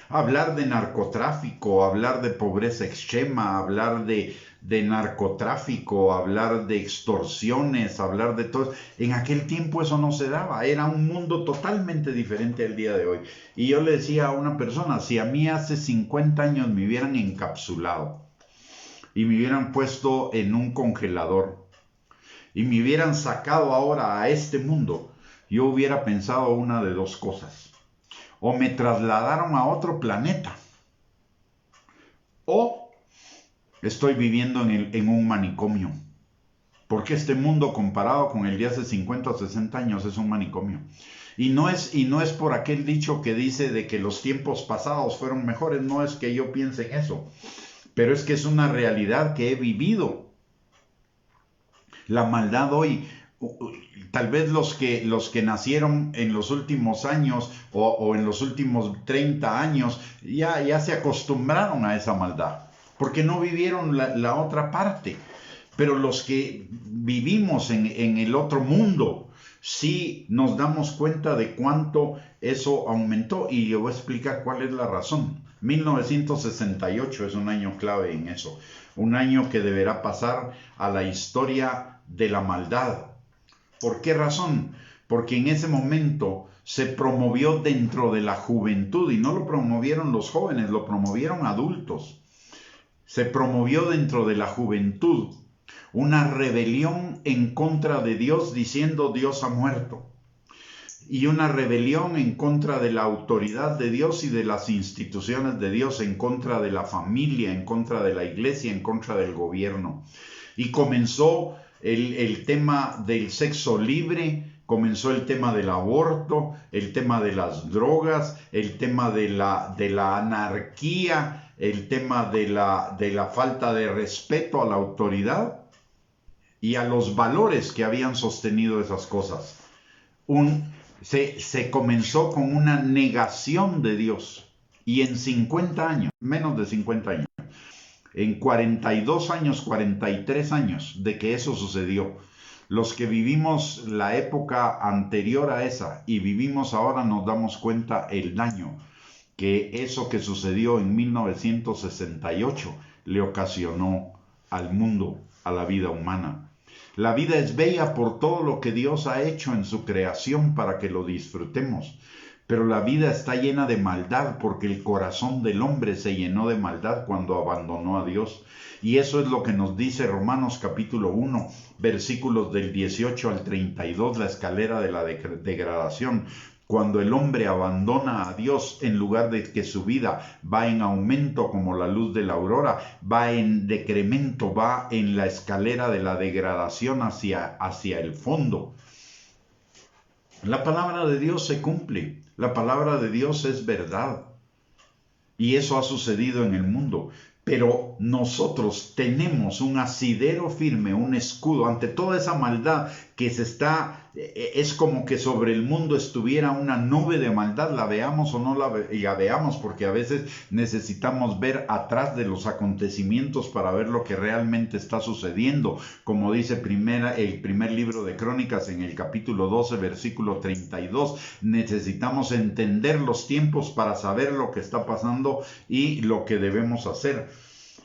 Speaker 1: Hablar de narcotráfico, hablar de pobreza extrema, hablar de narcotráfico, hablar de extorsiones, hablar de todo. En aquel tiempo eso no se daba, era un mundo totalmente diferente al día de hoy. Y yo le decía a una persona, si a mí hace 50 años me hubieran encapsulado y me hubieran puesto en un congelador y me hubieran sacado ahora a este mundo, yo hubiera pensado una de dos cosas. O me trasladaron a otro planeta, o estoy viviendo en un manicomio. Porque este mundo, comparado con el de hace 50 o 60 años, es un manicomio. Y no es por aquel dicho que dice de que los tiempos pasados fueron mejores. No es que yo piense en eso, pero es que es una realidad que he vivido. La maldad hoy, tal vez los que nacieron en los últimos años o en los últimos 30 años ya se acostumbraron a esa maldad, porque no vivieron la otra parte. Pero los que vivimos en el otro mundo, sí nos damos cuenta de cuánto eso aumentó, y le voy a explicar cuál es la razón. 1968 es un año clave en eso, un año que deberá pasar a la historia de la maldad. ¿Por qué razón? Porque en ese momento se promovió dentro de la juventud, y no lo promovieron los jóvenes, lo promovieron adultos. Se promovió dentro de la juventud una rebelión en contra de Dios, diciendo Dios ha muerto, y una rebelión en contra de la autoridad de Dios y de las instituciones de Dios, en contra de la familia, en contra de la iglesia, en contra del gobierno. Y comenzó el tema del sexo libre, comenzó el tema del aborto, el tema de las drogas, el tema de la anarquía, el tema de la falta de respeto a la autoridad y a los valores que habían sostenido esas cosas. Se comenzó con una negación de Dios, y en 50 años, menos de 50 años, en 42 años, 43 años de que eso sucedió, los que vivimos la época anterior a esa y vivimos ahora nos damos cuenta el daño que eso que sucedió en 1968 le ocasionó al mundo, a la vida humana. La vida es bella por todo lo que Dios ha hecho en su creación para que lo disfrutemos, pero la vida está llena de maldad porque el corazón del hombre se llenó de maldad cuando abandonó a Dios. Y eso es lo que nos dice Romanos capítulo 1, versículos del 18 al 32, la escalera de la degradación. Cuando el hombre abandona a Dios, en lugar de que su vida va en aumento como la luz de la aurora, va en decremento, va en la escalera de la degradación hacia el fondo. La palabra de Dios se cumple, la palabra de Dios es verdad, y eso ha sucedido en el mundo. Pero nosotros tenemos un asidero firme, un escudo ante toda esa maldad que es como que sobre el mundo estuviera una nube de maldad, la veamos o no la veamos, porque a veces necesitamos ver atrás de los acontecimientos para ver lo que realmente está sucediendo. Como dice el primer libro de Crónicas en el capítulo 12, versículo 32, necesitamos entender los tiempos para saber lo que está pasando y lo que debemos hacer.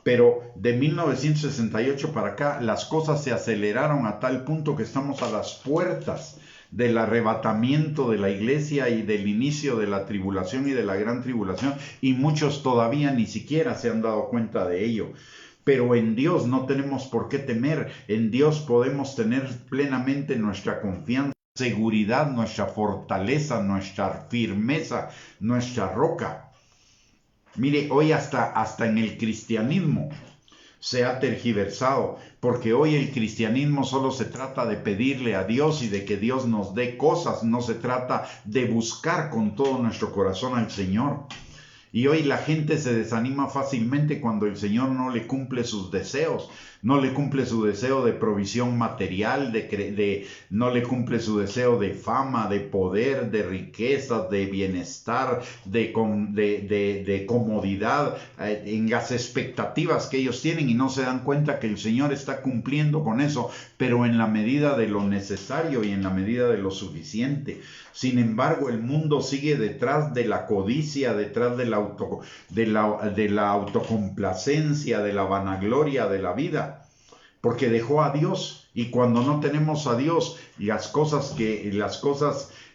Speaker 1: Pero de 1968 para acá las cosas se aceleraron a tal punto que estamos a las puertas del arrebatamiento de la iglesia y del inicio de la tribulación y de la gran tribulación, y muchos todavía ni siquiera se han dado cuenta de ello. Pero en Dios no tenemos por qué temer, en Dios podemos tener plenamente nuestra confianza, seguridad, nuestra fortaleza, nuestra firmeza, nuestra roca. Mire, hoy hasta en el cristianismo se ha tergiversado, porque hoy el cristianismo solo se trata de pedirle a Dios y de que Dios nos dé cosas, no se trata de buscar con todo nuestro corazón al Señor. Y hoy la gente se desanima fácilmente cuando el Señor no le cumple sus deseos, no le cumple su deseo de provisión material, no le cumple su deseo de fama, de poder, de riqueza, de bienestar, de comodidad, en las expectativas que ellos tienen, y no se dan cuenta que el Señor está cumpliendo con eso, pero en la medida de lo necesario y en la medida de lo suficiente. Sin embargo, el mundo sigue detrás de la codicia, detrás de la autocomplacencia, de la vanagloria de la vida, porque dejó a Dios, y cuando no tenemos a Dios, las cosas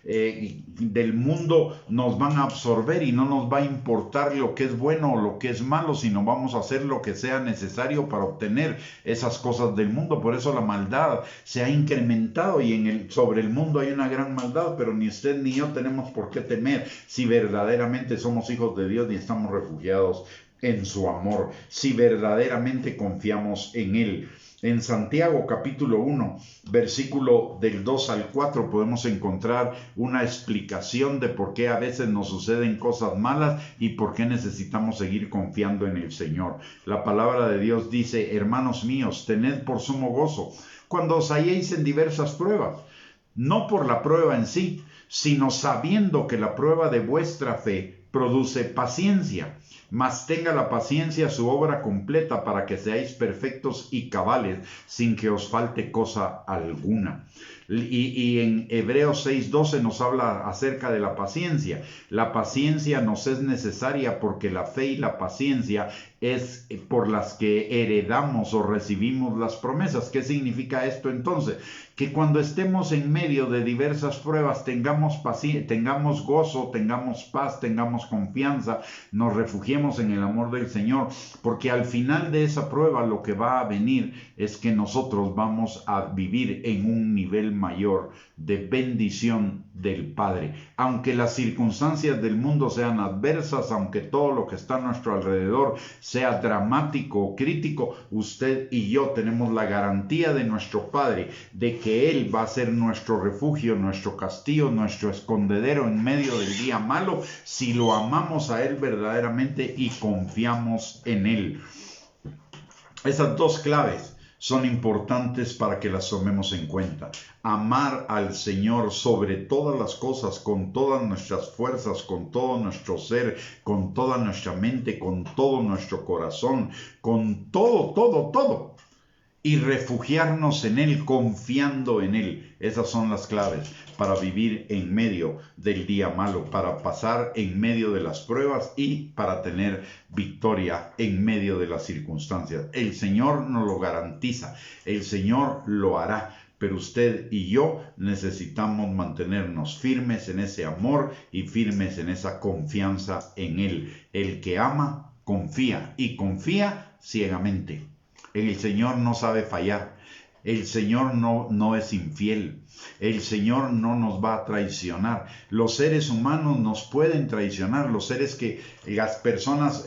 Speaker 1: del mundo nos van a absorber y no nos va a importar lo que es bueno o lo que es malo, sino vamos a hacer lo que sea necesario para obtener esas cosas del mundo. Por eso la maldad se ha incrementado, y sobre el mundo hay una gran maldad, pero ni usted ni yo tenemos por qué temer si verdaderamente somos hijos de Dios y estamos refugiados en su amor, si verdaderamente confiamos en Él. En Santiago capítulo 1, versículo del 2 al 4, podemos encontrar una explicación de por qué a veces nos suceden cosas malas y por qué necesitamos seguir confiando en el Señor. La palabra de Dios dice: hermanos míos, tened por sumo gozo cuando os halléis en diversas pruebas, no por la prueba en sí, sino sabiendo que la prueba de vuestra fe produce paciencia. Mas tenga la paciencia su obra completa, para que seáis perfectos y cabales, sin que os falte cosa alguna. Y en Hebreos 6:12 nos habla acerca de la paciencia. La paciencia nos es necesaria porque la fe y la paciencia es por las que heredamos o recibimos las promesas. ¿Qué significa esto entonces? Que cuando estemos en medio de diversas pruebas tengamos gozo, tengamos paz, tengamos confianza, nos refugiemos en el amor del Señor, porque al final de esa prueba lo que va a venir es que nosotros vamos a vivir en un nivel mayor de bendición del Padre. Aunque las circunstancias del mundo sean adversas, aunque todo lo que está a nuestro alrededor sea dramático o crítico, usted y yo tenemos la garantía de nuestro Padre de que Él va a ser nuestro refugio, nuestro castillo, nuestro escondedero en medio del día malo, si lo amamos a Él verdaderamente y confiamos en Él. Esas dos claves son importantes para que las tomemos en cuenta. Amar al Señor sobre todas las cosas, con todas nuestras fuerzas, con todo nuestro ser, con toda nuestra mente, con todo nuestro corazón, con todo. Y refugiarnos en Él, confiando en Él. Esas son las claves para vivir en medio del día malo, para pasar en medio de las pruebas y para tener victoria en medio de las circunstancias. El Señor nos lo garantiza, el Señor lo hará. Pero usted y yo necesitamos mantenernos firmes en ese amor y firmes en esa confianza en Él. El que ama, confía, y confía ciegamente. El Señor no sabe fallar. El Señor no es infiel. El Señor no nos va a traicionar. Los seres humanos nos pueden traicionar. Los seres que las personas,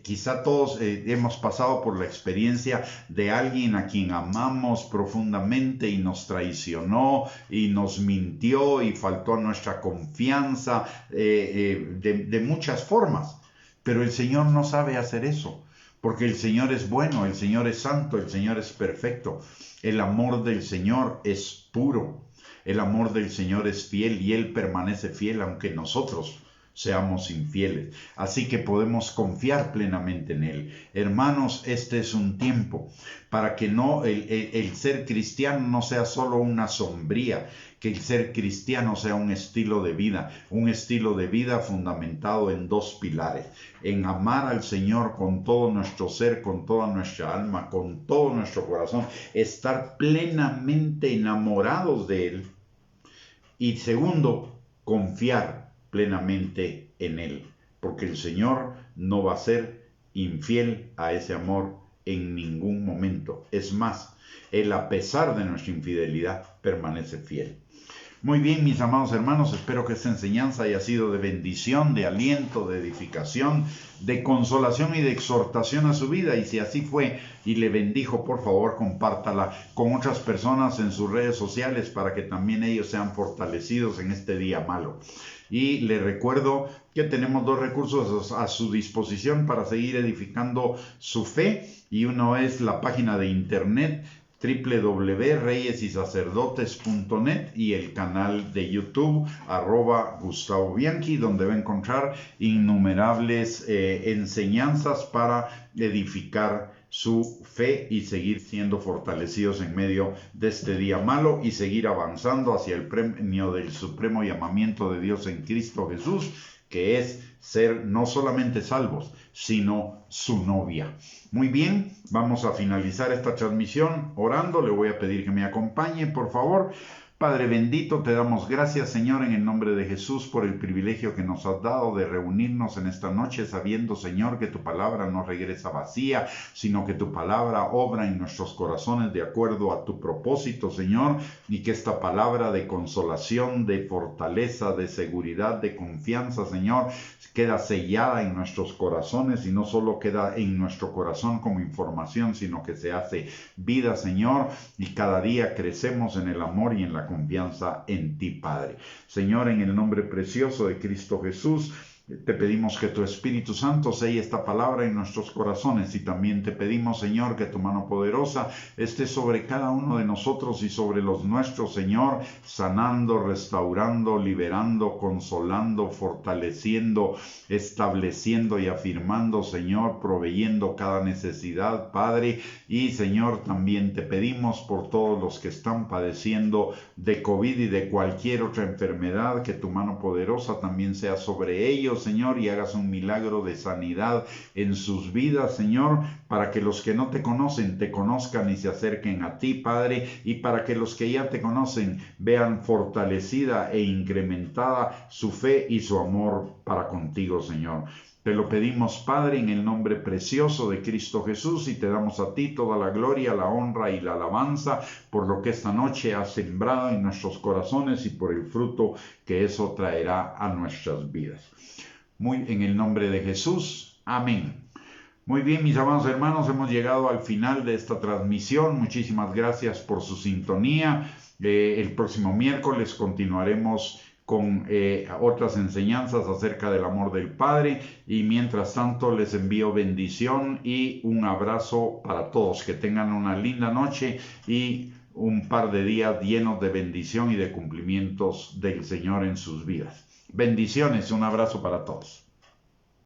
Speaker 1: quizá todos hemos pasado por la experiencia de alguien a quien amamos profundamente y nos traicionó y nos mintió y faltó a nuestra confianza de muchas formas. Pero el Señor no sabe hacer eso. Porque el Señor es bueno, el Señor es santo, el Señor es perfecto. El amor del Señor es puro. El amor del Señor es fiel y Él permanece fiel aunque nosotros seamos infieles. Así que podemos confiar plenamente en Él. Hermanos, este es un tiempo para que el ser cristiano no sea solo una sombría, que el ser cristiano sea un estilo de vida fundamentado en dos pilares: en amar al Señor con todo nuestro ser, con toda nuestra alma, con todo nuestro corazón, estar plenamente enamorados de Él, Y segundo, confiar plenamente en Él, porque el Señor no va a ser infiel a ese amor en ningún momento. Es más, Él, a pesar de nuestra infidelidad, permanece fiel. Muy bien, mis amados hermanos, espero que esta enseñanza haya sido de bendición, de aliento, de edificación, de consolación y de exhortación a su vida. Y si así fue y le bendijo, por favor, compártala con otras personas en sus redes sociales para que también ellos sean fortalecidos en este día malo. Y le recuerdo que tenemos 2 recursos a su disposición para seguir edificando su fe. Y uno es la página de internet www.reyesysacerdotes.net y el canal de YouTube @Gustavo Bianchi, donde va a encontrar innumerables enseñanzas para edificar su fe y seguir siendo fortalecidos en medio de este día malo y seguir avanzando hacia el premio del supremo llamamiento de Dios en Cristo Jesús, que es ser no solamente salvos, sino su novia. Muy bien, vamos a finalizar esta transmisión orando. Le voy a pedir que me acompañe, por favor. Padre bendito, te damos gracias, Señor, en el nombre de Jesús, por el privilegio que nos has dado de reunirnos en esta noche, sabiendo, Señor, que tu palabra no regresa vacía, sino que tu palabra obra en nuestros corazones de acuerdo a tu propósito, Señor, y que esta palabra de consolación, de fortaleza, de seguridad, de confianza, Señor, queda sellada en nuestros corazones y no solo queda en nuestro corazón como información, sino que se hace vida, Señor, y cada día crecemos en el amor y en la confianza en ti, Padre. Señor, en el nombre precioso de Cristo Jesús, te pedimos que tu Espíritu Santo selle esta palabra en nuestros corazones y también te pedimos, Señor, que tu mano poderosa esté sobre cada uno de nosotros y sobre los nuestros, Señor, sanando, restaurando, liberando, consolando, fortaleciendo, estableciendo y afirmando, Señor, proveyendo cada necesidad, Padre. Y, Señor, también te pedimos por todos los que están padeciendo de COVID y de cualquier otra enfermedad, que tu mano poderosa también sea sobre ellos, Señor, y hagas un milagro de sanidad en sus vidas, Señor, para que los que no te conocen te conozcan y se acerquen a ti, Padre, y para que los que ya te conocen vean fortalecida e incrementada su fe y su amor para contigo, Señor. Te lo pedimos, Padre, en el nombre precioso de Cristo Jesús, y te damos a ti toda la gloria, la honra y la alabanza por lo que esta noche has sembrado en nuestros corazones y por el fruto que eso traerá a nuestras vidas. Muy en el nombre de Jesús. Amén. Muy bien, mis amados hermanos, hemos llegado al final de esta transmisión. Muchísimas gracias por su sintonía. El próximo miércoles continuaremos con otras enseñanzas acerca del amor del Padre, y mientras tanto les envío bendición y un abrazo para todos. Que tengan una linda noche y un par de días llenos de bendición y de cumplimientos del Señor en sus vidas. Bendiciones, un abrazo para todos.